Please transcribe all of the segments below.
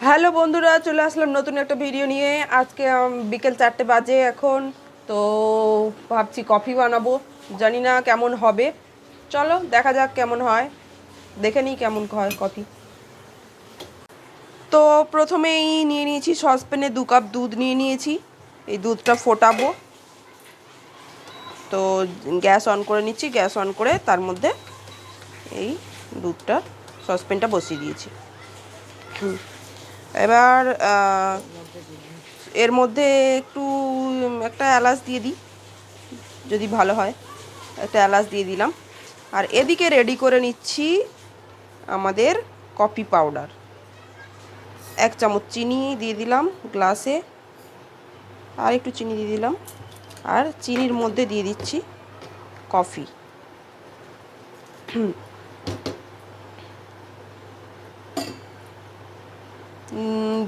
Hello বন্ধুরা, চলে আসলাম নতুন একটা ভিডিও নিয়ে। আজকে বিকেল 4টে বাজে এখন। তো ভাবছি কফি বানাবো, জানি না কেমন হবে। চলো দেখা যাক কেমন হয়, দেখে নিই কেমন হয় কফি। তো প্রথমেই নিয়ে নিয়েছি সসপ্যানে 2 কাপ দুধ নিয়ে নিয়েছি। এই দুধটা ফোটাবো। তো গ্যাস অন করে নিচ্ছি, গ্যাস অন করে তার মধ্যে এই দুধটা সসপ্যানটা বসিয়ে দিয়েছি। এবার এর মধ্যে একটু একটা এলাচ দিয়ে দিই, যদি ভালো হয়। একটা এলাচ দিয়ে দিলাম। আর এদিকে রেডি করে নিচ্ছি আমাদের কফি পাউডার। 1 চামচ চিনি দিয়ে দিলাম গ্লাসে, আর একটু চিনি দিয়ে দিলাম। আর চিনির মধ্যে দিয়ে দিচ্ছি কফি।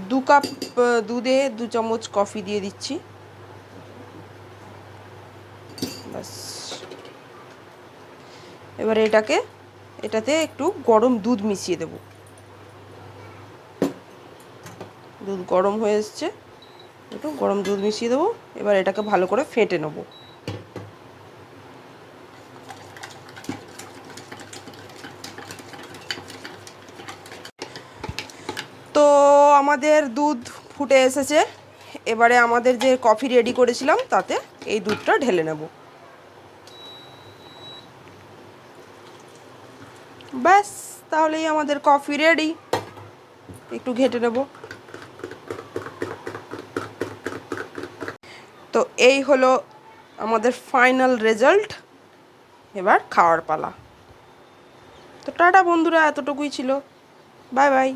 2 কাপ দুধে 2 চামচ কফি দিয়ে দিচ্ছি। ব্যাস, এবার এটাতে একটু গরম দুধ মিশিয়ে দেব। দুধ গরম হয়ে এসছে, একটু গরম দুধ মিশিয়ে দেবো। এবার এটাকে ভালো করে ফেটে নেব। তো আমাদের দুধ ফুটে এসেছে। এবারে আমাদের যে কফি রেডি করেছিলাম তাতে এই দুধটা ঢেলে নেব। ব্যাস, তাহলেই আমাদের কফি রেডি। একটু ঘেঁটে নেব। তো এই হলো আমাদের ফাইনাল রেজাল্ট। এবার খাওয়ার পালা। তো টাটা বন্ধুরা, এতটুকুই ছিল। Bye bye.